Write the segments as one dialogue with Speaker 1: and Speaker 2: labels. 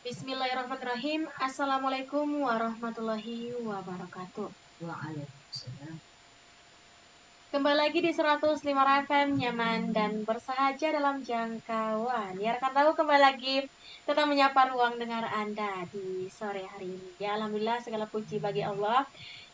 Speaker 1: Bismillahirrahmanirrahim. Assalamualaikum warahmatullahi wabarakatuh.
Speaker 2: Waalaikumsalam.
Speaker 1: Kembali lagi di 105 FM, nyaman dan bersahaja dalam jangkauan. Ya rekan tahu, kembali lagi tetap menyapa ruang dengar Anda di sore hari ini. Ya alhamdulillah, segala puji bagi Allah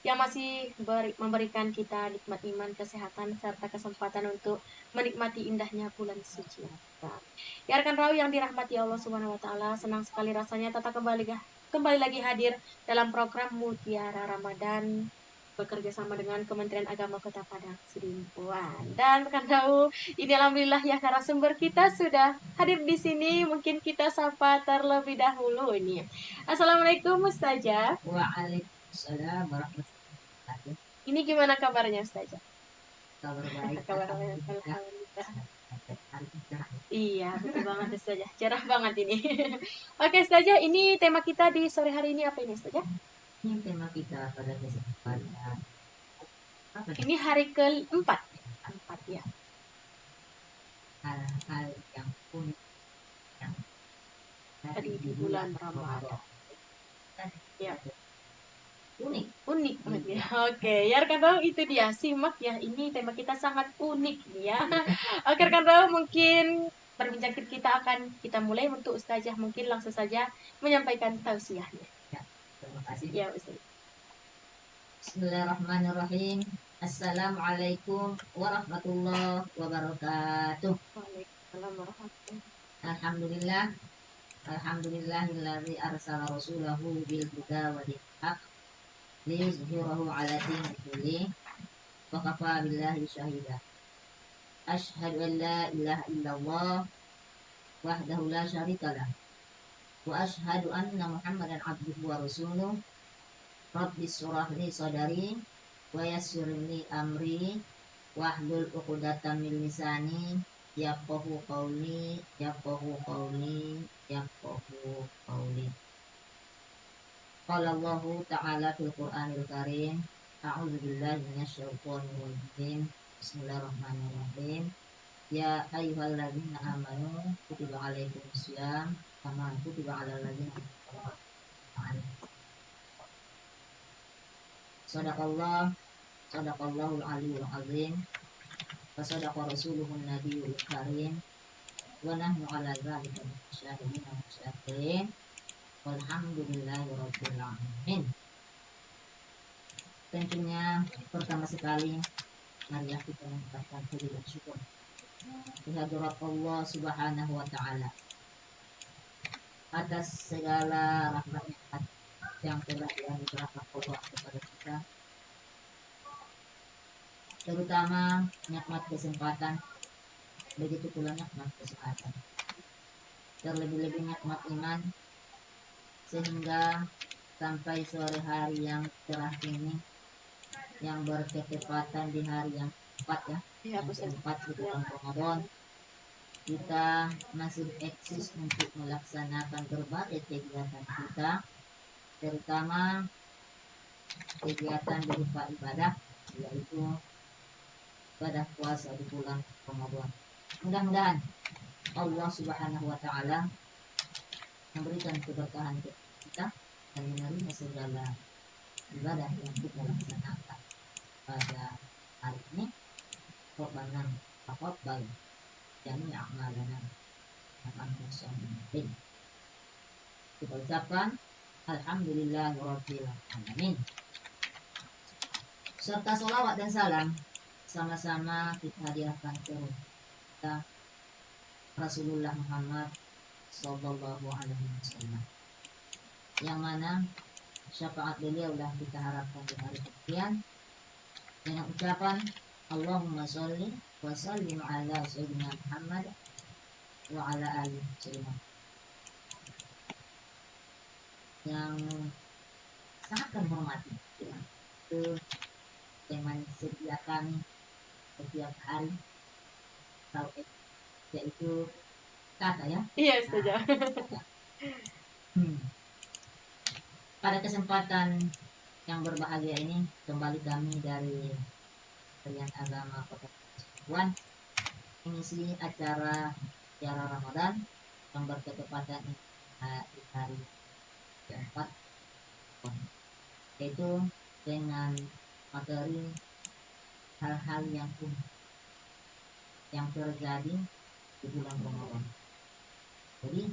Speaker 1: yang masih memberikan kita nikmat iman, kesehatan, serta kesempatan untuk menikmati indahnya bulan suci Ramadan. Ya rekan tahu yang dirahmati Allah Subhanahu wa taala, senang sekali rasanya tetap kembali lagi hadir dalam program Mutiara Ramadan bekerja sama dengan Kementerian Agama Kota Padang Sidimpuan. Dan rekan tahu, ini alhamdulillah ya narasumber kita sudah hadir di sini. Mungkin kita sapa terlebih dahulu ini. Assalamualaikum Ustazah.
Speaker 2: Waalaikumsalam warahmatullahi wabarakatuh.
Speaker 1: Ini gimana kabarnya Ustazah?
Speaker 2: Kabar baik,
Speaker 1: Kabar
Speaker 2: alhamdulillah.
Speaker 1: alhamdulillah.
Speaker 2: Hari ini cerah.
Speaker 1: Iya, betul banget Ustazah. Cerah banget ini. Oke Ustazah, ini tema kita di sore hari ini apa ini Ustazah?
Speaker 2: Ini tema kita pada kesempatan apa nih?
Speaker 1: Ini hari keempat. Empat ya.
Speaker 2: Hal-hal yang unik yang
Speaker 1: Tadi di bulan Ramadan. Ya.
Speaker 2: Unik.
Speaker 1: Unik ya. Oke, ya rekan tahu itu dia, simak ya, ini tema kita sangat unik ya. Oke rekan tahu, mungkin perbincangan kita akan kita mulai untuk Ustazah, mungkin langsung saja menyampaikan tausiahnya.
Speaker 2: Ya, terima kasih.
Speaker 1: Ya Ustaz.
Speaker 2: Bismillahirrahmanirrahim. Assalamualaikum warahmatullahi wabarakatuh.
Speaker 1: Waalaikumsalam warahmatullahi wabarakatuh.
Speaker 2: Alhamdulillah. Alhamdulillahilladzi arsala rasulahu bil huda wa dinil haq liyuzhirahu 'ala dini kulli wa kafa billahi shahida. Asyhadu an la ilaha illallah wahdahu la syarika lah wa asyhadu anna Muhammadan abduhu wa rasuluh. Rabbi shrah li sadri wa yassir li amri wahlul 'uqdatam min lisani yafqahu qawli yafqahu qawli yafqahu qawli. Qala Allahu ta'ala fil Qur'anil Karim, a'udzu billahi minasyaitonir rajim. Bismillahirrahmanirrahim. Ya ayyuhalladzina amanu kutiba alaikumus syiyam kama kutiba 'alal ladzina min qablikum. Sadaqallahul aliyyul azim. Wa sadaqa rasuluhun nabiyul karim. Wa nahnu 'ala dzalika minasyahidin wa musyahirin. Walhamdulillahirabbil alamin. Tentunya pertama sekali marilah kita mengucapkan puji dan syukur kehadirat Allah Subhanahu wa taala atas segala rahmat nikmat yang telah dianugerahkan Allah kepada kita, terutama nikmat kesempatan, begitu pula nikmat kesehatan, terlebih-lebih nikmat iman, sehingga sampai sore hari yang cerah ini yang berketepatan di hari yang keempat ya, yang keempat di bulan Ramadan, kita masih eksis untuk melaksanakan berbagai kegiatan kita, terutama kegiatan berupa ibadah, yaitu ibadah puasa di bulan Ramadan. Mudah-mudahan Allah Subhanahu wa taala memberikan keberkahan kita dan menerima segala ibadah yang kita laksanakan pada hari ini. Rabbana taqabbal jami' a'malana innaka sami'un. Kita ucapkan alhamdulillahirabbil alamin. Serta sholawat dan salam sama-sama kita hadiahkan ke kita Rasulullah Muhammad sallallahu alaihi wasallam, yang mana syafaat beliaulah kita harapkan di hari kemudian, dengan ucapan Allahumma sholli wa sallim ala sayyidina Muhammad wa ala alihi wasallam, yang sangat kami hormati ya, itu teman setia kami setiap hari tauhid, yaitu kata ya.
Speaker 1: Iya setuju.
Speaker 2: Pada kesempatan yang berbahagia ini kembali kami dari Kementerian Agama Kota Sidimpuan mengisi acara Mutiara Ramadan yang berketepatan di hari keempat, yaitu dengan materi hal-hal yang unik yang terjadi di bulan Ramadan. Jadi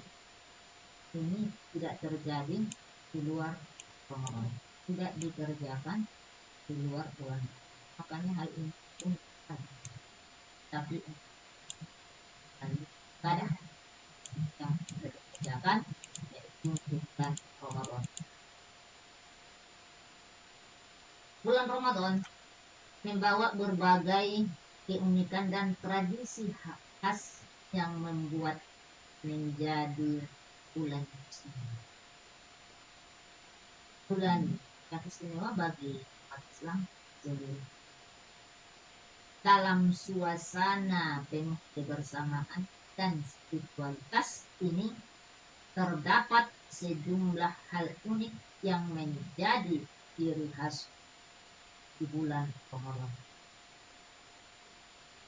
Speaker 2: ini tidak terjadi di luar Ramadan, tidak dikerjakan di luar bulan. Makanya hal ini pun ada. Tapi ada yang dikerjakan yaitu bulan Ramadan. Bulan Ramadan membawa berbagai keunikan dan tradisi khas yang membuat menjadi bulan istimewa. Bulan yang istimewa bagi umat Islam. Jadi dalam suasana penuh kebersamaan dan spiritualitas ini terdapat sejumlah hal unik yang menjadi ciri khas di bulan Ramadan.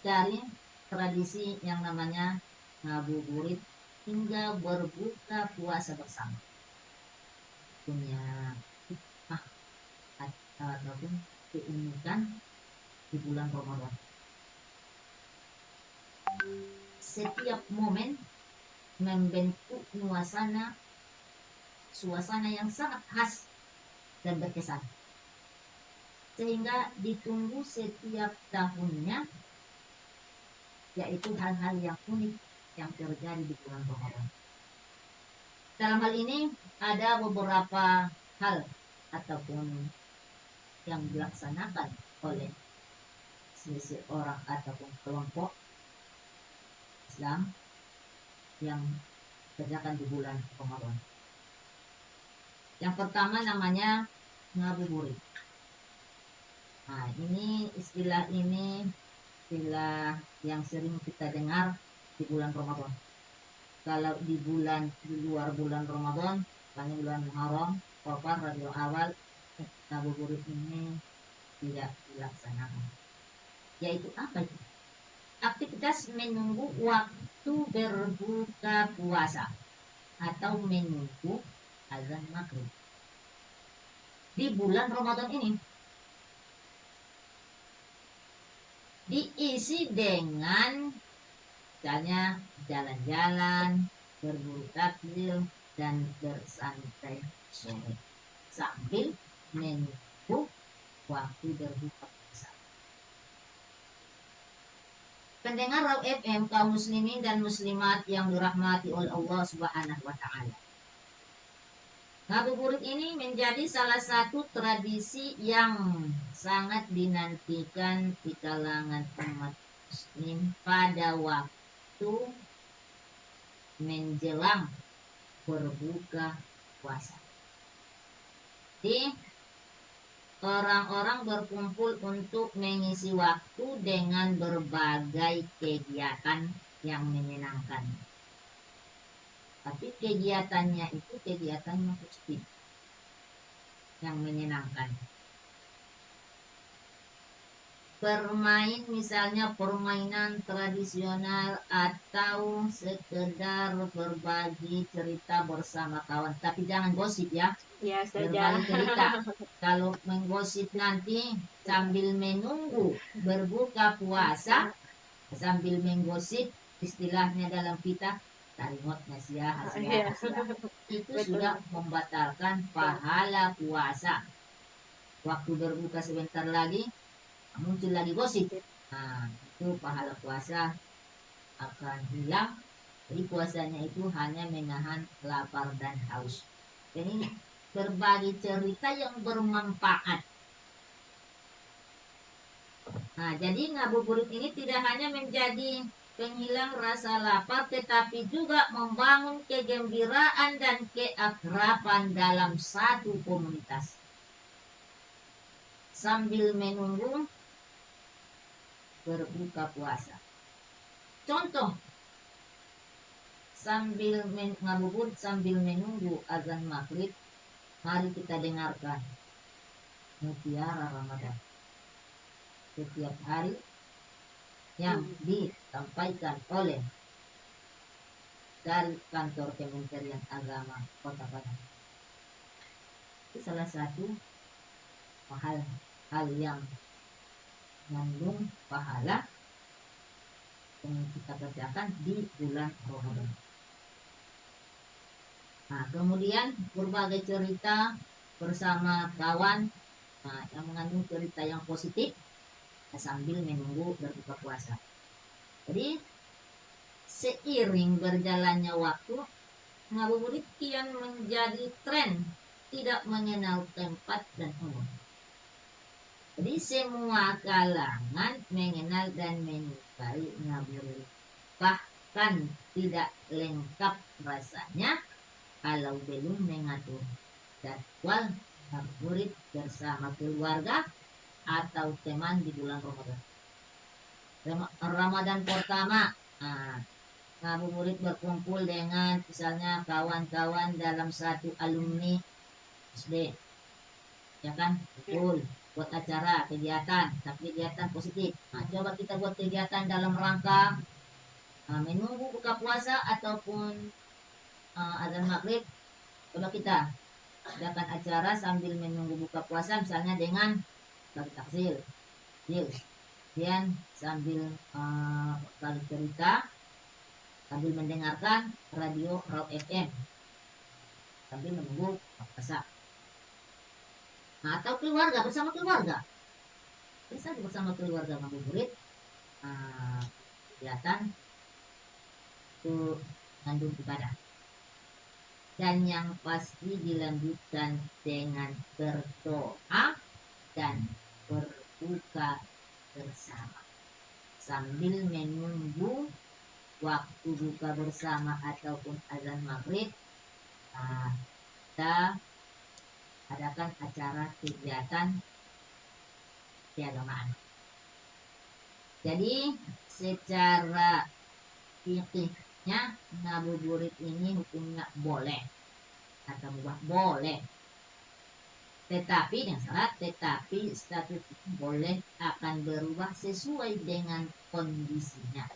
Speaker 2: Dari tradisi yang namanya ngabuburit hingga berbuka puasa bersama, punya hikmah ataupun keunikan di bulan Ramadan. Setiap momen membentuk suasana yang sangat khas dan berkesan, sehingga ditunggu setiap tahunnya, yaitu hal-hal yang unik yang terjadi di bulan Ramadan. Dalam hal ini ada beberapa hal ataupun yang dilaksanakan oleh seseorang ataupun kelompok Islam yang dikerjakan di bulan Ramadan. Yang pertama namanya ngabuburit. Nah, ini istilah yang sering kita dengar di bulan Ramadan. Kalau di luar bulan Ramadan, misalnya bulan Muharram, Safar, Rabiul Awal, ngabuburit ini tidak dilaksanakan. Yaitu apa itu? Aktivitas menunggu waktu berbuka puasa atau menunggu azan maghrib di bulan Ramadan ini diisi dengan misalnya jalan-jalan, berburu takjil, dan bersantai sore sambil menunggu waktu berbuka puasa. Pendengar Raw FM, kaum muslimin dan muslimat yang dirahmati oleh Allah Subhanahu wa taala. Ngabuburit ini menjadi salah satu tradisi yang sangat dinantikan di kalangan umat muslim pada waktu menjelang berbuka puasa. Jadi orang-orang berkumpul untuk mengisi waktu dengan berbagai kegiatan yang menyenangkan. Tapi kegiatannya itu kegiatan yang positif, yang menyenangkan. Bermain misalnya permainan tradisional atau sekedar berbagi cerita bersama kawan. Tapi jangan gosip ya.
Speaker 1: Ya,
Speaker 2: Berbagi cerita. Kalau menggosip nanti sambil menunggu berbuka puasa, sambil menggosip, istilahnya dalam kita tarimot nasiah itu
Speaker 1: Betul.
Speaker 2: sudah membatalkan pahala puasa. Waktu berbuka sebentar lagi muncul lagi gosip, nah itu pahala puasa akan hilang. Jadi puasanya itu hanya menahan lapar dan haus. Dan ini berbagi cerita yang bermanfaat. Nah, jadi ngabuburit ini tidak hanya menjadi penghilang rasa lapar, tetapi juga membangun kegembiraan dan keakraban dalam satu komunitas. Sambil menunggu berbuka puasa. Contoh, sambil ngabuburit sambil menunggu azan maghrib, mari kita dengarkan mutiara Ramadan setiap hari yang disampaikan oleh dari kantor Kementerian Agama Kota Padang. Itu salah satu hal yang mengandung pahala yang kita kerjakan di bulan Ramadan. Nah, kemudian berbagai cerita bersama kawan, yang mengandung cerita yang positif sambil menunggu berbuka puasa. Jadi seiring berjalannya waktu, ngabuburit kian menjadi tren, tidak mengenal tempat dan umur. Jadi semua kalangan mengenal dan menyukai ngabuburit. Bahkan tidak lengkap rasanya kalau belum mengatur jadwal ngabuburit bersama keluarga atau teman di bulan Ramadan. Ramadan pertama, ngabuburit berkumpul dengan misalnya kawan-kawan dalam satu alumni SD, ya kan, betul, buat acara kegiatan, tapi kegiatan positif. Coba kita buat kegiatan dalam rangka menunggu buka puasa ataupun azan maghrib. Coba kita adakan acara sambil menunggu buka puasa, misalnya dengan bagi takjil, kemudian sambil bagi cerita, sambil mendengarkan radio Raw FM, sambil menunggu puasa. Atau keluarga, bersama keluarga, bisa bersama keluarga ngabuburit, kegiatan itu mengandung ibadah, dan yang pasti dilanjutkan dengan berdoa dan berbuka bersama sambil menunggu waktu buka bersama ataupun azan maghrib. Kita adakan acara kegiatan keagamaan. Jadi secara fikihnya ngabuburit ini hukumnya boleh atau mubah, boleh. Tetapi dengan syarat, status boleh akan berubah sesuai dengan kondisinya.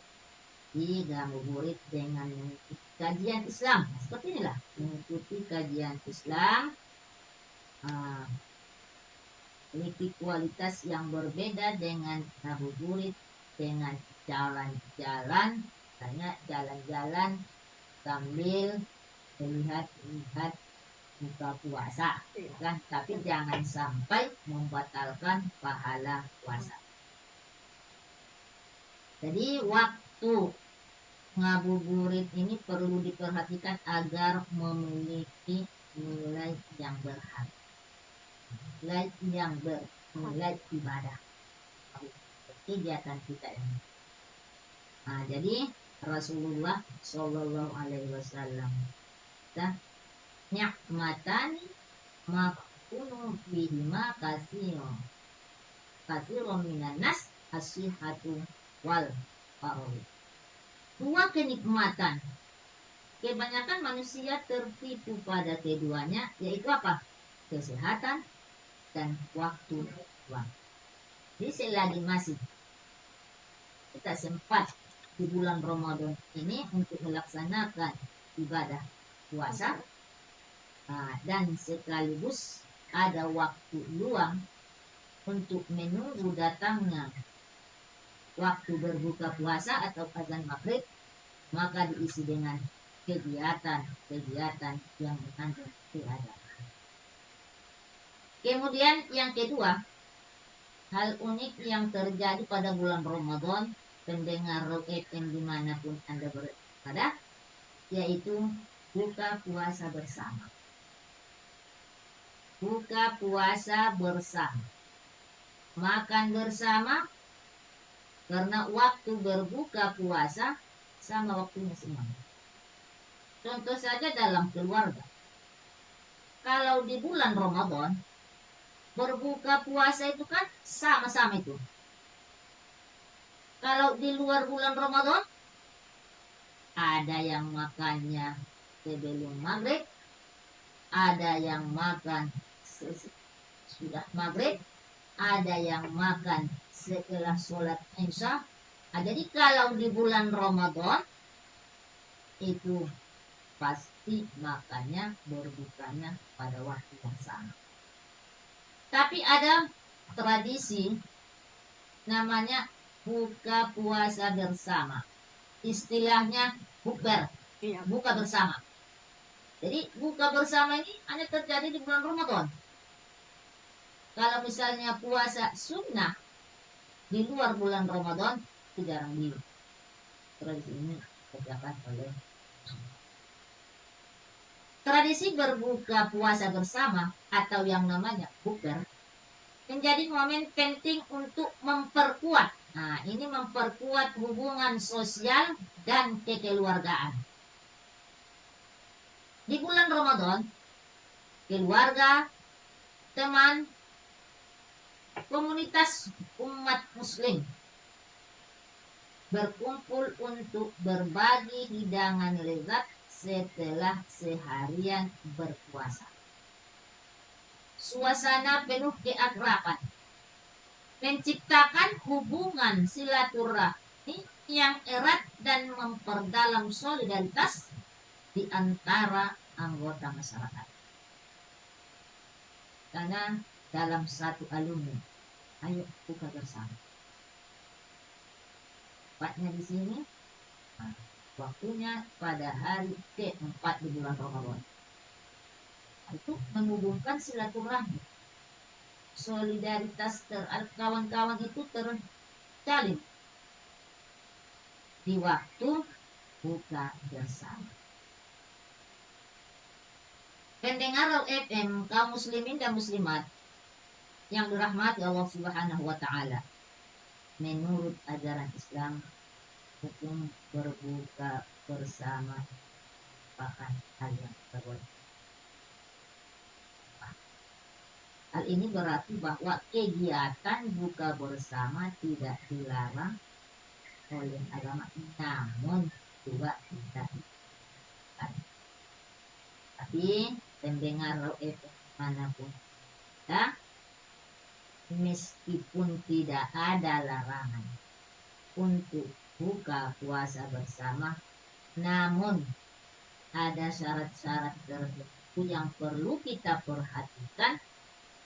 Speaker 2: Di ngabuburit dengan mengikuti kajian Islam, seperti inilah, mengikuti kajian Islam, memiliki kualitas yang berbeda dengan ngabuburit dengan jalan-jalan, hanya jalan-jalan sambil melihat buka puasa, kan? Tapi jangan sampai membatalkan pahala puasa. Jadi waktu ngabuburit ini perlu diperhatikan agar memiliki nilai yang berharga, nilai ibadah kegiatan kita ini. Jadi Rasulullah Shallallahu Alaihi Wasallam nikmatani makunu bihima kasiro minan nas asihatu wal farol. Dua kenikmatan, kebanyakan manusia tertipu pada keduanya, yaitu apa? Kesehatan dan waktu luang. Jadi selagi masih kita sempat di bulan Ramadan ini untuk melaksanakan ibadah puasa, dan sekaligus ada waktu luang untuk menunggu datangnya waktu berbuka puasa atau azan maghrib, maka diisi dengan kegiatan yang mengandung keadaan. Kemudian yang kedua, hal unik yang terjadi pada bulan Ramadan, pendengar Raw FM dimanapun Anda berada, yaitu buka puasa bersama. Buka puasa bersama, makan bersama, karena waktu berbuka puasa sama waktunya semua. Contoh saja dalam keluarga, kalau di bulan Ramadan berbuka puasa itu kan sama-sama itu. Kalau di luar bulan Ramadan, ada yang makannya sebelum maghrib, ada yang makan sudah maghrib, ada yang makan setelah sholat isya. Jadi kalau di bulan Ramadan itu pasti makannya berbukanya pada waktu yang sama. Tapi ada tradisi namanya buka puasa bersama. Istilahnya bukber,
Speaker 1: Iya.
Speaker 2: buka bersama. Jadi buka bersama ini hanya terjadi di bulan Ramadan. Kalau misalnya puasa sunnah di luar bulan Ramadan, itu jarang di tradisi ini dikerjakan oleh. Tradisi berbuka puasa bersama atau yang namanya bukber menjadi momen penting untuk memperkuat. Nah, ini memperkuat hubungan sosial dan kekeluargaan. Di bulan Ramadan, keluarga, teman, komunitas umat muslim berkumpul untuk berbagi hidangan lezat setelah seharian berpuasa. Suasana penuh keakraban menciptakan hubungan silaturahmi yang erat dan memperdalam solidaritas di antara anggota masyarakat. Karena dalam satu alumni, ayo buka bersama. Tepatnya di sini, waktunya pada hari ke-4 di bulan Ramadan. Itu menghubungkan silaturahmi, solidaritas kawan-kawan itu terjalin di waktu buka bersama. Pendengar FM kaum muslimin dan muslimat yang dirahmati Allah Subhanahu wa taala. Menurut ajaran Islam, hukum berbuka bersama bahkan hal yang berwajib. Hal ini berarti bahwa kegiatan buka bersama tidak dilarang oleh agama, namun juga tidak dilarang. Tapi pendengar FM manapun kita, meskipun tidak ada larangan untuk buka puasa bersama, namun ada syarat-syarat tertentu yang perlu kita perhatikan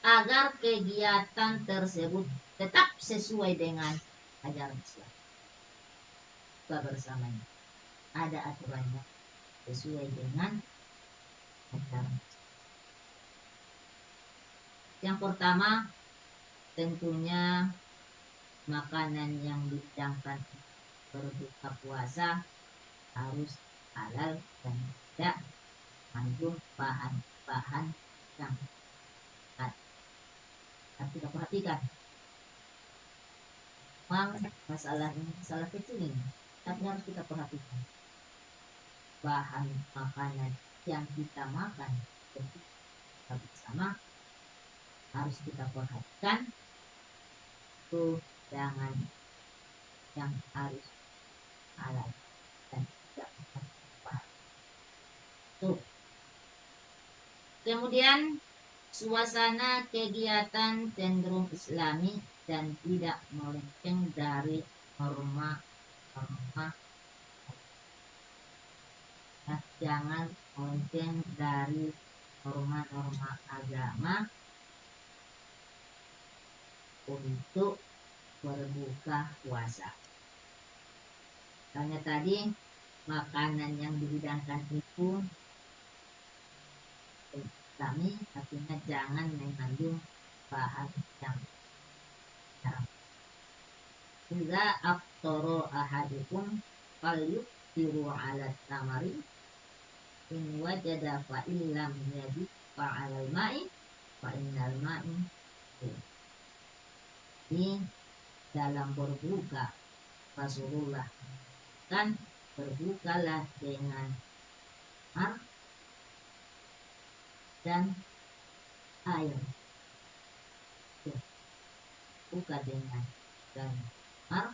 Speaker 2: agar kegiatan tersebut tetap sesuai dengan ajaran Islam. Buka bersama ini ada aturannya sesuai dengan ajaran Islam. Yang pertama, tentunya makanan yang dihidangkan berbuka puasa harus halal dan tidak mengandung bahan-bahan yang harus kita perhatikan. Memang masalah ini masalah kecil ini, tapi harus kita perhatikan. Bahan makanan yang kita makan bersama harus kita perhatikan. Itu jangan yang harus halal dan tidak bahan. Tuh. Kemudian suasana kegiatan cenderung islami dan tidak melenceng dari norma-norma. Nah, jangan melenceng dari norma-norma agama untuk berbuka puasa. Karena tadi makanan yang dihidangkan itu kami artinya jangan mengandung bahan yang haram. Iza aftara ahadukum falyuftiru ala tamari in wajada fa illam yajid fa alal ma'i fa innal ma'i. Ini dalam berbuka Rasulullah kan berbukalah dengan mar dan air. Buka dengan dan mar,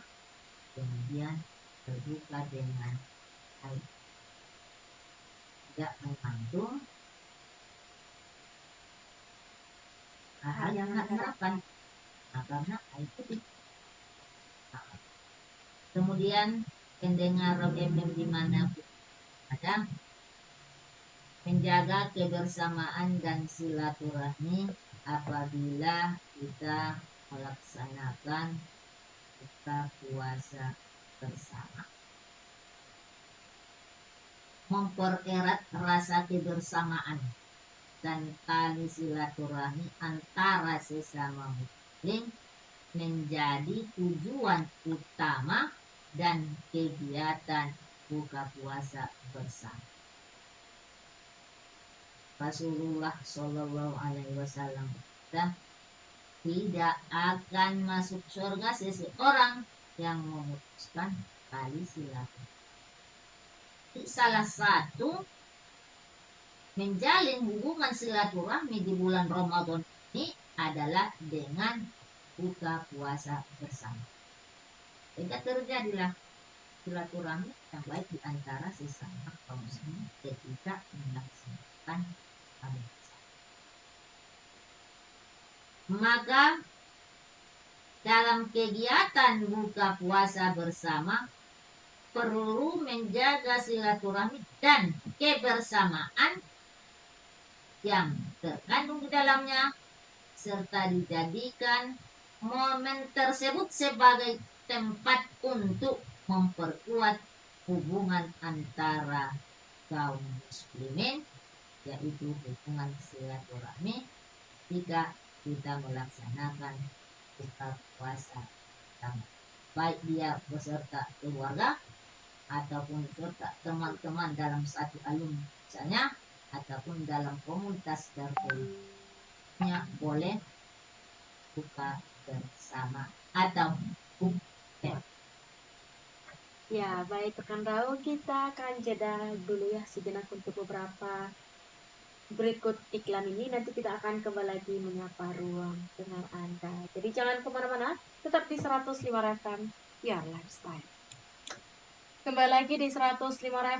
Speaker 2: kemudian berbuka dengan air. Tidak mengandung hal yang harapan, karena air putih. Kemudian pendengar FM dimanapun Ada menjaga kebersamaan dan silaturahmi apabila kita melaksanakan buka puasa bersama. Mempererat rasa kebersamaan dan tali silaturahmi antara sesama muslim menjadi tujuan utama dan kegiatan buka puasa bersama. Rasulullah Shallallahu Alaihi Wasallam tidak akan masuk surga seseorang yang memutuskan tali silaturahmi. Salah satu menjalin hubungan silaturahmi di bulan Ramadan ini adalah dengan buka puasa bersama. Sehingga terjadilah silaturahmi yang baik di antara sesama kaum muslimin ketika melaksanakan puasa. Maka dalam kegiatan buka puasa bersama perlu menjaga silaturahmi dan kebersamaan yang terkandung di dalamnya, serta dijadikan momen tersebut sebagai tempat untuk memperkuat hubungan antara kaum muslimin, yaitu hubungan silaturahmi jika kita melaksanakan buka puasa bersama, baik dia beserta keluarga ataupun beserta teman-teman dalam satu alumni misalnya, ataupun dalam komunitas tertentunya boleh buka bersama atau buka.
Speaker 1: Ya, baik rekan Rau, kita akan jeda dulu ya sejenak untuk beberapa berikut iklan ini. Nanti kita akan kembali lagi menyapa ruang dengar Anda. Jadi jangan kemana-mana, tetap di 105 FM, Your Lifestyle. Kembali lagi di 105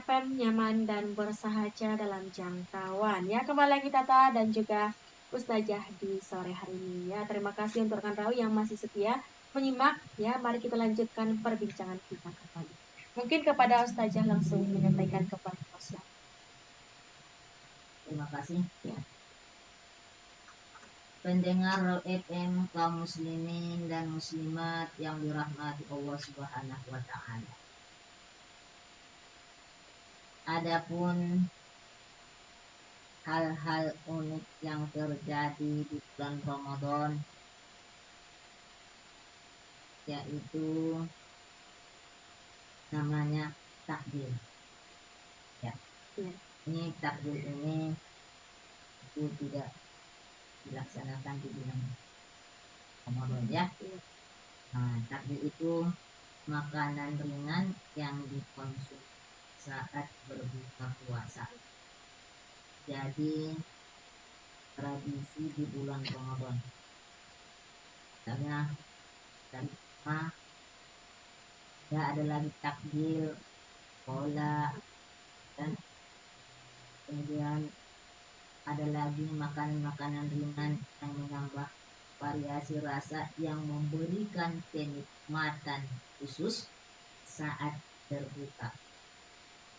Speaker 1: FM, nyaman dan bersahaja dalam jangkauan. Ya, kembali lagi Tata dan juga Ustazah di sore hari ini. Ya, terima kasih untuk rekan Rau yang masih setia menyimak. Ya, mari kita lanjutkan perbincangan kita kembali. Mungkin kepada Ustazah langsung menyampaikan kepada Ustazah.
Speaker 2: Terima kasih.
Speaker 1: Ya.
Speaker 2: Pendengar FM kaum muslimin dan muslimat yang dirahmati Allah Subhanahu wa taala. Adapun hal-hal unik yang terjadi di bulan Ramadan, yaitu namanya takjil. Ya. Ini takjil ini itu tidak dilaksanakan di bulan Ramadan ya. Nah, takjil itu makanan ringan yang dikonsumsi saat berbuka puasa. Jadi tradisi di bulan Ramadan. Misalnya dari ya ada lagi takjil, bola, dan kemudian ada lagi makanan-makanan ringan yang menambah variasi rasa yang memberikan kenikmatan khusus saat berbuka.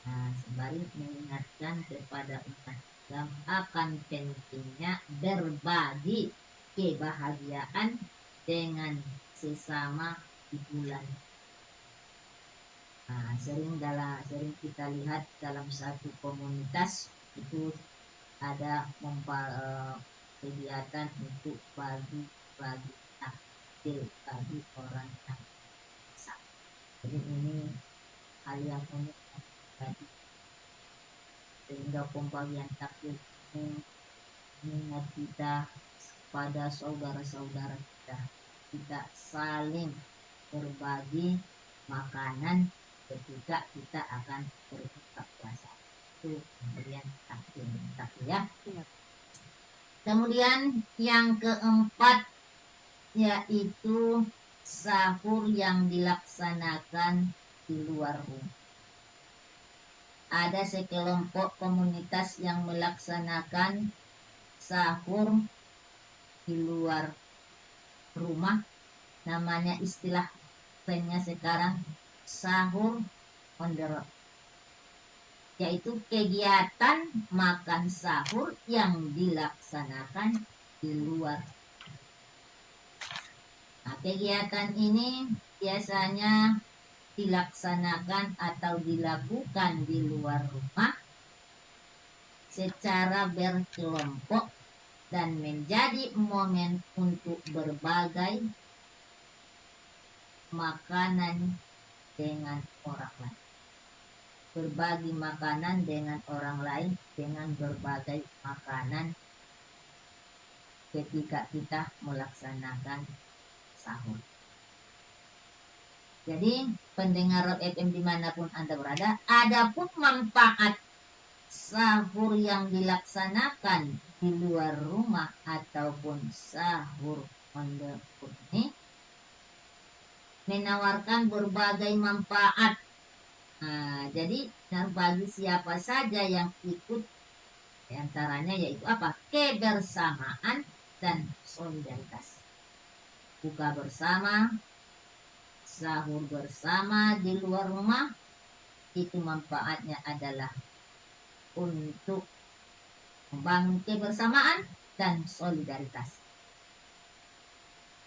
Speaker 2: Nah, sembari mengingatkan kepada umat Islam akan pentingnya berbagi kebahagiaan dengan sesama di bulan. Nah, sering kita lihat dalam satu komunitas itu ada kegiatan untuk bagi takjil bagi orang yang sakit. Jadi ini hal yang unik terjadi, sehingga pembagian takjil ini mengingat kita pada saudara-saudara kita saling berbagi makanan ketika kita akan berbuka puasa. Itu kemudian takjil ya. Kemudian yang keempat yaitu sahur yang dilaksanakan di luar rumah. Ada sekelompok komunitas yang melaksanakan sahur di luar rumah, namanya istilah trennya sekarang sahur on the road. yaitu kegiatan makan sahur yang dilaksanakan di luar. Nah, kegiatan ini biasanya dilaksanakan atau dilakukan di luar rumah secara berkelompok dan menjadi momen untuk berbagi makanan dengan orang lain. Berbagi makanan dengan orang lain dengan berbagai makanan ketika kita melaksanakan sahur. Jadi pendengar Rock FM dimanapun Anda berada, adapun manfaat sahur yang dilaksanakan di luar rumah ataupun sahur on the road ini menawarkan berbagai manfaat. Nah, jadi bagi siapa saja yang ikut, diantaranya yaitu apa? Kebersamaan dan solidaritas. Buka bersama, sahur bersama di luar rumah, itu manfaatnya adalah untuk membangun kebersamaan dan solidaritas.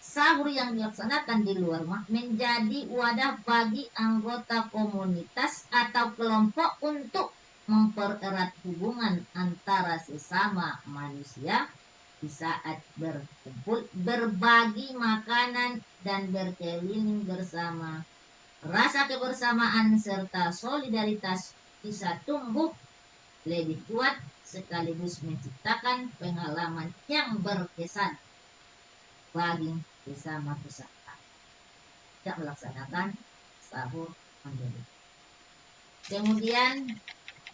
Speaker 2: Sahur yang dilaksanakan di luar rumah menjadi wadah bagi anggota komunitas atau kelompok untuk mempererat hubungan antara sesama manusia di saat berkumpul, berbagi makanan dan berkeliling bersama. Rasa kebersamaan serta solidaritas bisa tumbuh lebih kuat sekaligus menciptakan pengalaman yang berkesan bagi bersama peserta tidak melaksanakan sahur mandiri. Kemudian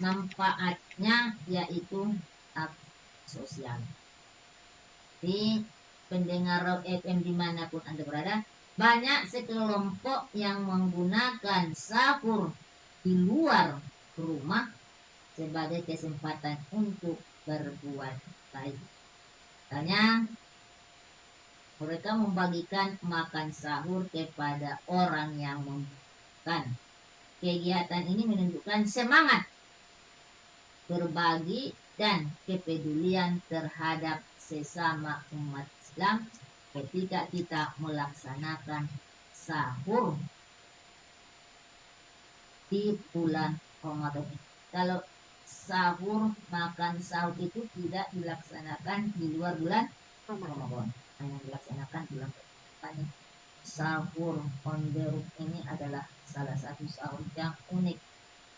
Speaker 2: manfaatnya yaitu sosial. Di pendengar Rock FM dimanapun Anda berada, banyak sekelompok yang menggunakan sahur di luar rumah sebagai kesempatan untuk berbuat baik. Misalnya mereka membagikan makan sahur kepada orang yang membutuhkan. Kegiatan ini menunjukkan semangat berbagi dan kepedulian terhadap sesama umat Islam ketika kita melaksanakan sahur di bulan Ramadan. Kalau sahur, makan sahur itu tidak dilaksanakan di luar bulan Ramadan. Yang dilaksanakan bulan Ramadan. Sahur on the road ini adalah salah satu sahur yang unik,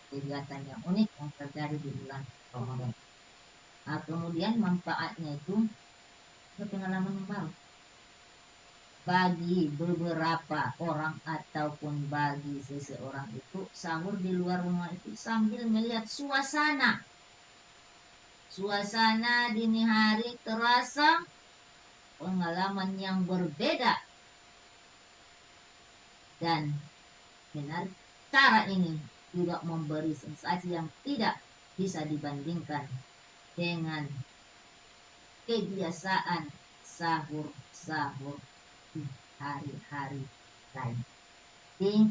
Speaker 2: kegiatan yang unik yang terjadi di bulan Ramadan. Nah, kemudian manfaatnya itu pengalaman yang baru bagi beberapa orang ataupun bagi seseorang itu. Sahur di luar rumah itu sambil melihat suasana dini hari terasa pengalaman yang berbeda dan menarik. Cara ini juga memberi sensasi yang tidak bisa dibandingkan dengan kebiasaan sahur di hari-hari lain. Jadi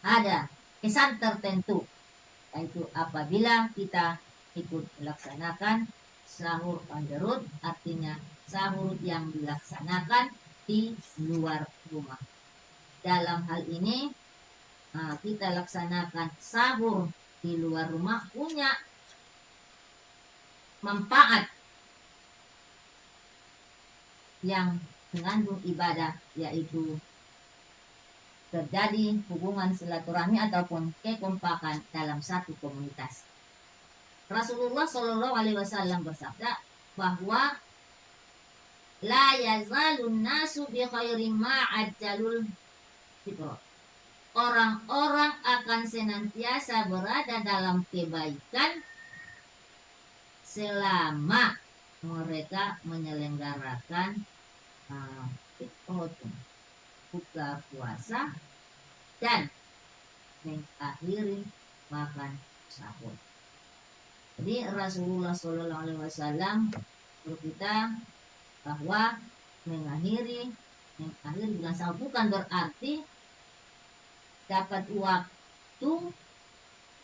Speaker 2: ada kesan tertentu, yaitu apabila kita ikut melaksanakan sahur on the road, artinya sahur yang dilaksanakan di luar rumah. Dalam hal ini kita laksanakan sahur di luar rumah punya manfaat yang mengandung ibadah, yaitu terjadi hubungan silaturahmi ataupun kekompakan dalam satu komunitas. Rasulullah Shallallahu Alaihi Wasallam bersabda bahwa la yazalun nasu bi khairin ma ajjalul fitr. Orang-orang akan senantiasa berada dalam kebaikan selama mereka menyelenggarakan buka puasa dan mengakhiri makan sahur. Jadi Rasulullah Shallallahu Alaihi Wasallam berkata bahwa mengakhiri bulan sahur bukan berarti dapat waktu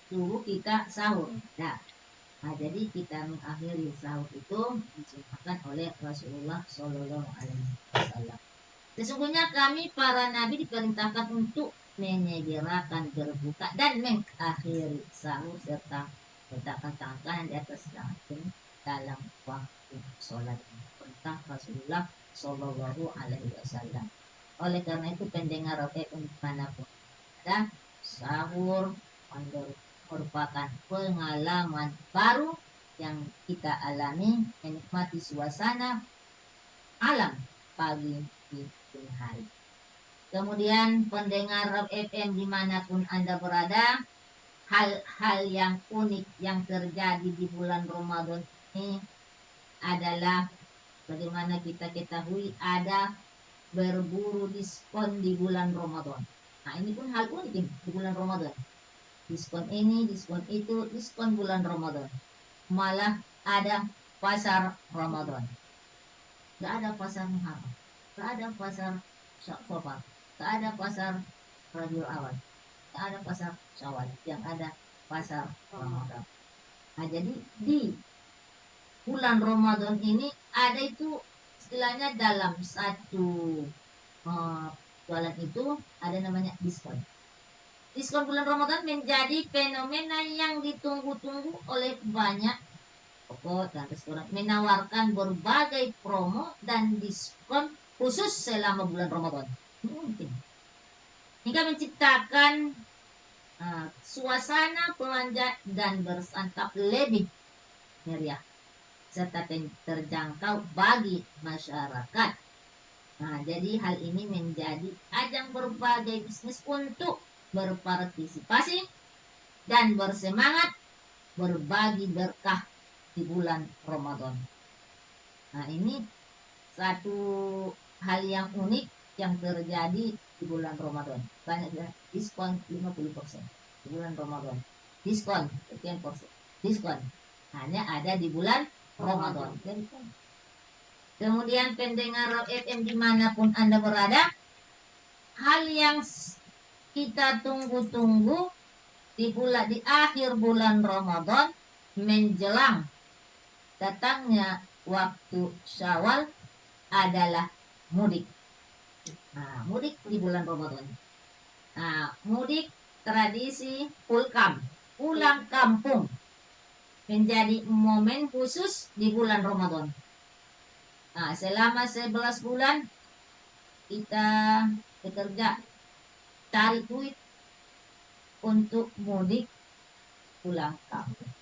Speaker 2: suruh kita sahur. Nah, jadi kita mengakhiri sahur itu disunnahkan oleh Rasulullah Shallallahu Alaihi Wasallam. Sesungguhnya kami para nabi diperintahkan untuk menyegerakan berbuka dan mengakhiri sahur serta meletakkan tangan kanan di atas tangan kiri dalam waktu sholat. Perintah Rasulullah Shallallahu Alaihi Wasallam. Oleh karena itu pendengar FM dimanapun ada, sahur merupakan pengalaman baru yang kita alami, menikmati suasana alam pagi di dini hari. Kemudian pendengar FM dimanapun Anda berada, hal-hal yang unik yang terjadi di bulan Ramadan ini adalah bagaimana kita ketahui ada berburu diskon di bulan Ramadan. Nah, ini pun hal unik di bulan Ramadan. Diskon ini, diskon itu, diskon bulan Ramadan. Malah ada pasar Ramadan. Gak ada pasar Muharram, gak ada pasar Syawal, gak ada pasar Rabiul Awal, gak ada pasar Syawal, yang ada pasar Ramadan. Nah, jadi di bulan Ramadan ini ada itu istilahnya dalam satu jualan itu ada namanya diskon. Diskon bulan Ramadan menjadi fenomena yang ditunggu-tunggu oleh banyak toko dan restoran, menawarkan berbagai promo dan diskon khusus selama bulan Ramadan. Mungkin hingga menciptakan suasana belanja dan bersantap lebih meriah serta terjangkau bagi masyarakat. Nah, jadi hal ini menjadi ajang berbagai bisnis untuk berpartisipasi dan bersemangat berbagi berkah di bulan Ramadan. Nah, ini satu hal yang unik yang terjadi di bulan Ramadan. Banyak ya, diskon 50% di bulan Ramadan. Diskon sekian persen. Diskon hanya ada di bulan Ramadan. Kemudian pendengar FM dimanapun Anda berada, hal yang kita tunggu-tunggu di akhir bulan Ramadan menjelang datangnya waktu Syawal adalah mudik. Nah, mudik di bulan Ramadan. Nah, mudik tradisi pulang kampung menjadi momen khusus di bulan Ramadan. Nah, selama 11 bulan kita bekerja cari duit untuk mudik pulang kampung.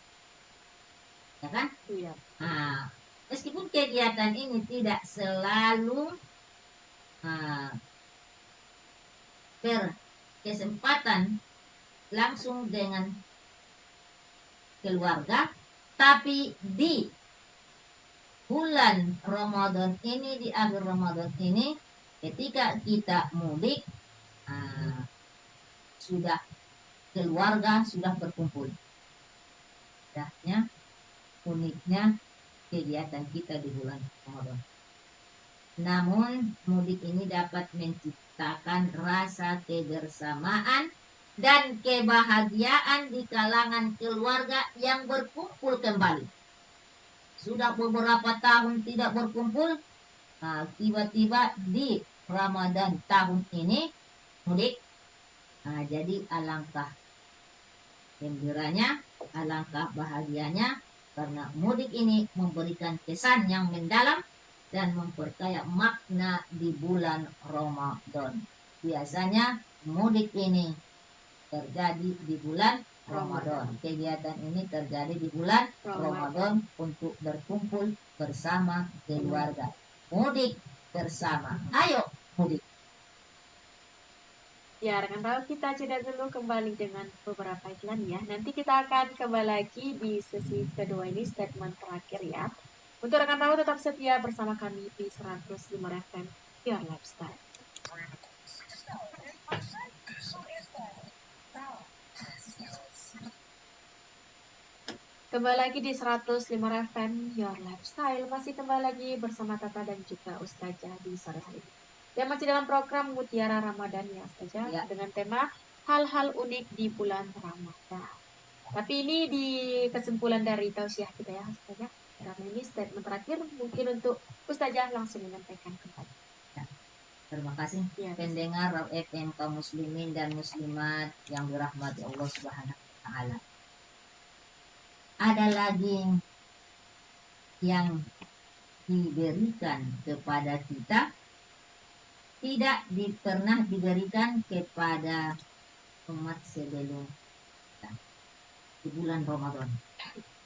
Speaker 2: Ya kan?
Speaker 1: Iya.
Speaker 2: Nah, meskipun kegiatan ini tidak selalu berkesempatan langsung dengan keluarga, tapi di bulan Ramadan ini, di akhir Ramadan ini, ketika kita mudik, sudah keluarga sudah berkumpul. Uniknya kegiatan kita di bulan Ramadan. Namun mudik ini dapat menciptakan rasa kebersamaan dan kebahagiaan di kalangan keluarga yang berkumpul kembali. Sudah beberapa tahun tidak berkumpul, tiba-tiba di Ramadan tahun ini mudik. Jadi alangkah gembiranya, alangkah bahagianya, karena mudik ini memberikan kesan yang mendalam dan memperkaya makna di bulan Ramadan. Biasanya mudik ini terjadi di bulan Ramadan. Kegiatan ini terjadi di bulan Ramadan untuk berkumpul bersama keluarga. Mudik bersama. Ayo mudik.
Speaker 1: Ya, rekan tahu kita jeda dulu, kembali dengan beberapa iklan ya. Nanti kita akan kembali lagi di sesi kedua ini, statement terakhir ya. Untuk rekan tahu tetap setia bersama kami di 105 FM Your Lifestyle. Kembali lagi di 105 FM Your Lifestyle. Masih kembali lagi bersama Tata dan juga Ustazah di sore hari ini. Dan masih dalam program Mutiara Ramadan ya Ustazah,
Speaker 2: Ya.
Speaker 1: dengan tema hal-hal unik di bulan Ramadan. Tapi ini di kesimpulan dari tausiah kita ya Ustazah. Karena ini statement terakhir mungkin untuk Ustazah langsung menyampaikan kembali.
Speaker 2: Ya, terima kasih
Speaker 1: Ya,
Speaker 2: pendengar Raw FM kaum muslimin dan muslimat yang dirahmati Allah Subhanahu wa taala. Ada lagi yang diberikan kepada kita tidak pernah diberikan kepada umat sebelum kita di bulan Ramadan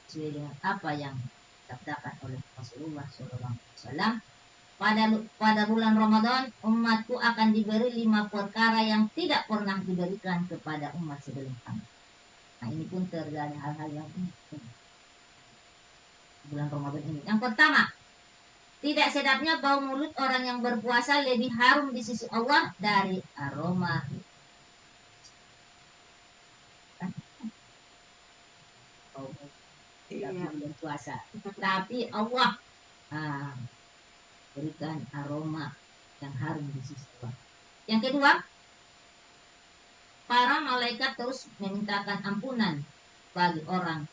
Speaker 2: sesuai dengan apa yang dikatakan oleh Rasulullah SAW. Pada bulan Ramadan umatku akan diberi 5 perkara yang tidak pernah diberikan kepada umat sebelum kami. Nah ini pun terjadi hal-hal yang bulan Ramadan ini. Yang pertama, tidak sedapnya bau mulut orang yang berpuasa lebih harum di sisi Allah dari aroma bulan puasa. Tapi Allah berikan aroma yang harum di sisi Allah. Yang kedua, para malaikat terus memintakan ampunan bagi orang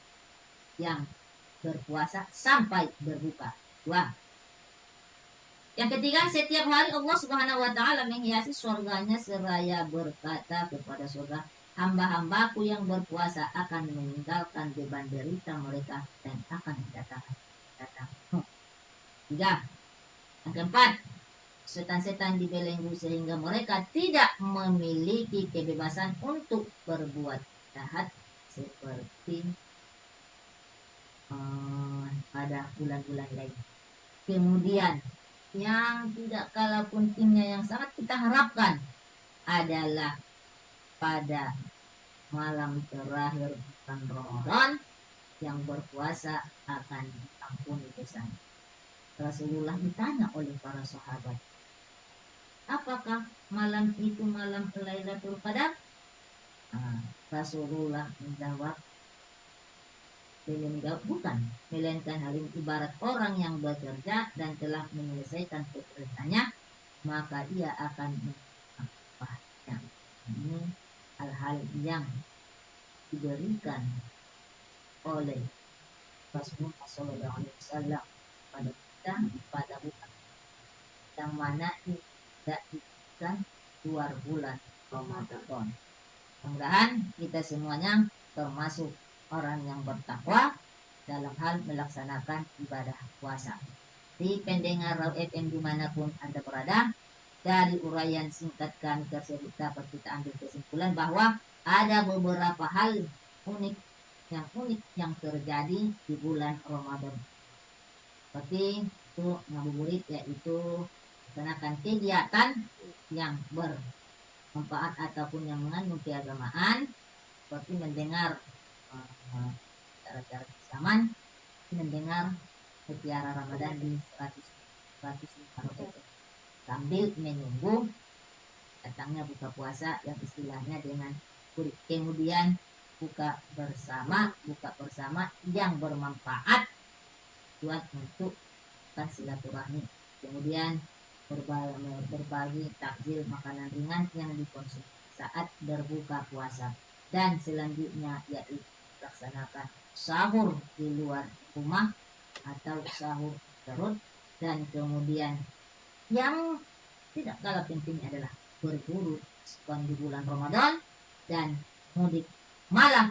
Speaker 2: yang berpuasa sampai berbuka. Wah. Yang ketiga, setiap hari Allah Subhanahu wa taala menghiasi surganya seraya berkata kepada surga, hamba-hambaku yang berpuasa akan meninggalkan beban derita mereka dan akan datang. Tiga. Yang keempat, setan-setan dibelenggu sehingga mereka tidak memiliki kebebasan untuk berbuat jahat seperti pada bulan-bulan lain. Kemudian yang tidak kalah pentingnya yang sangat kita harapkan adalah pada malam terakhir bulan Ramadan yang berpuasa akan diampuni dosanya. Rasulullah ditanya oleh para sahabat, apakah malam itu malam Lailatul Qadar? Rasulullah menjawab, bukan, melainkan hal ini ibarat orang yang bekerja dan telah menyelesaikan pekerjaannya, maka ia akan mendapatkan. Ini hal-hal yang diberikan oleh Rasulullah SAW pada kita pada bulan yang mana tidak diberikan luar bulan Ramadan. Mudah-mudahan kita semuanya termasuk orang yang bertakwa dalam hal melaksanakan ibadah puasa. Di pendengar Raw FM dimanapun Anda berada, dari uraian singkat kami tersebut dapat kita ambil kesimpulan bahwa ada beberapa hal unik yang terjadi di bulan Ramadan. Seperti itu ngabuburit, yaitu melaksanakan kegiatan yang bermanfaat ataupun yang mengandung keagamaan, seperti mendengar cara-cara Islaman, mendengar mutiara Ramadan di 105 sambil menunggu datangnya buka puasa yang istilahnya dengan kurit. Kemudian buka bersama yang bermanfaat buat untuk silaturahmi. Kemudian berbagi takjil makanan ringan yang dikonsumsi saat berbuka puasa. Dan selanjutnya yaitu laksanakan sahur di luar rumah atau sahur perut. Dan kemudian yang tidak kalah penting adalah berburu di bulan Ramadan dan mudik. Malah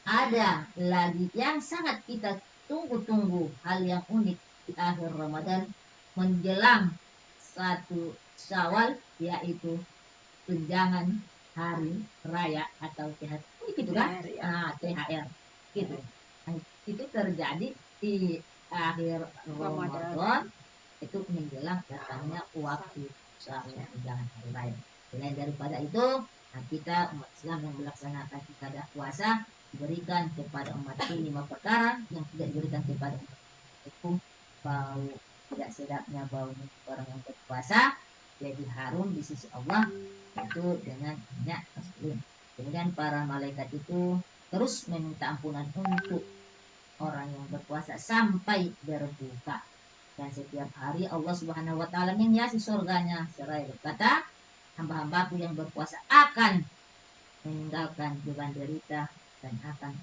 Speaker 2: ada lagi yang sangat kita tunggu-tunggu, hal yang unik di akhir Ramadan menjelang 1 Syawal, yaitu tunjangan hari raya atau THR. Gitu kan? THR gitu. Itu terjadi di akhir Ramadan, itu menjelang datangnya waktu sahur tunjangan hari raya. Selain daripada itu, kita umat Islam yang melaksanakan ibadah puasa diberikan kepada umat ini 5 perkara yang tidak diberikan kepada umat itu. Bau tidak sedapnya bau orang yang berpuasa lebih harum di sisi Allah, itu dengan minyak tasbih. Kemudian para malaikat itu terus meminta ampunan untuk orang yang berpuasa sampai berbuka. Dan setiap hari Allah Subhanahu wa taala menghiasi surganya seraya berkata, hamba-hambaku yang berpuasa akan meninggalkan beban derita dan akan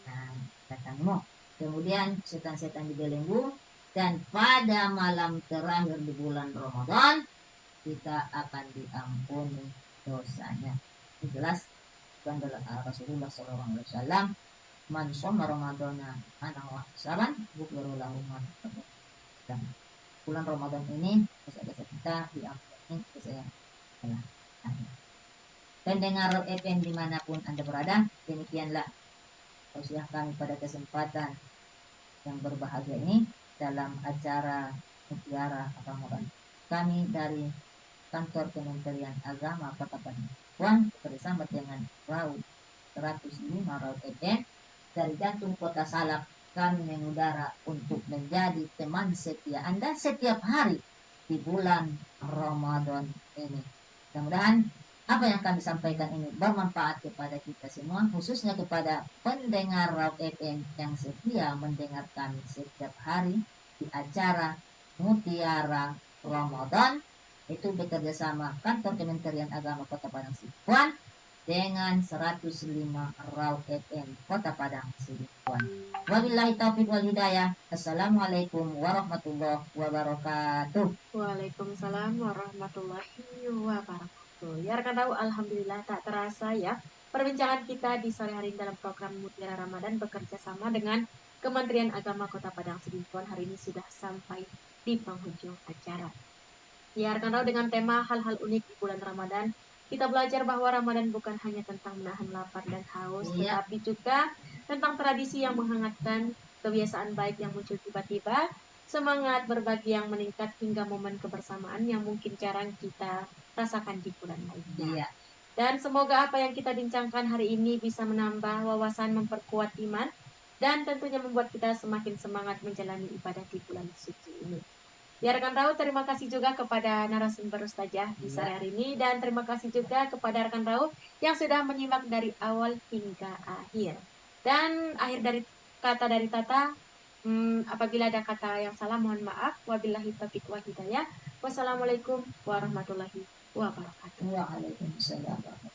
Speaker 2: Nah, katamu. Kemudian setan-setan dibelenggu, dan pada malam terakhir di bulan Ramadan kita akan diampuni dosanya. Ini jelas dan Rasulullah SAW, man shoma ramadana ana wa saban ghufira lahu ma taqaddam. Bulan Ramadan ini dosa-dosa kita diampuni dosa yang telah ada. Pendengar FM dimanapun Anda berada, demikianlah tausiah kami pada kesempatan yang berbahagia ini dalam acara Mutiara Ramadan. Kami dari Kantor Kementerian Agama Kota Padang bersama dengan Raut 105 Raut FM dari jantung kota Salak, kami mengudara untuk menjadi teman setia Anda setiap hari di bulan Ramadan ini. Mudah-mudahan apa yang kami sampaikan ini bermanfaat kepada kita semua, khususnya kepada pendengar Raut FM yang setia mendengar kami setiap hari di acara Mutiara Ramadan. Itu bekerja sama Kantor Kementerian Agama Kota Padang Sidikuan dengan 105 Raut FM Kota Padang Sidikuan. Wabillahi taufiq wal hidayah. Assalamualaikum warahmatullahi wabarakatuh.
Speaker 1: Waalaikumsalam warahmatullahi wabarakatuh. Ya rekan tahu, alhamdulillah tak terasa ya perbincangan kita di sore hari dalam program Mutiara Ramadan bekerja sama dengan Kementerian Agama Kota Padang Sidikuan hari ini sudah sampai di penghujung acara. Ya rekan tahu, dengan tema hal-hal unik di bulan Ramadan, kita belajar bahwa Ramadan bukan hanya tentang menahan lapar dan haus, tetapi juga tentang tradisi yang menghangatkan, kebiasaan baik yang muncul tiba-tiba, semangat berbagi yang meningkat, hingga momen kebersamaan yang mungkin jarang kita rasakan di bulan lainnya. Dan semoga apa yang kita bincangkan hari ini bisa menambah wawasan, memperkuat iman, dan tentunya membuat kita semakin semangat menjalani ibadah di bulan suci ini. Ya rekan tahu, terima kasih juga kepada narasumber Ustazah di sore hari ini, dan terima kasih juga kepada rekan tahu yang sudah menyimak dari awal hingga akhir. Dan akhir dari kata dari Tata, apabila ada kata yang salah mohon maaf. Wabillahi taufiq wal hidayah. Wassalamualaikum warahmatullahi wabarakatuh.
Speaker 2: Waalaikumsalam.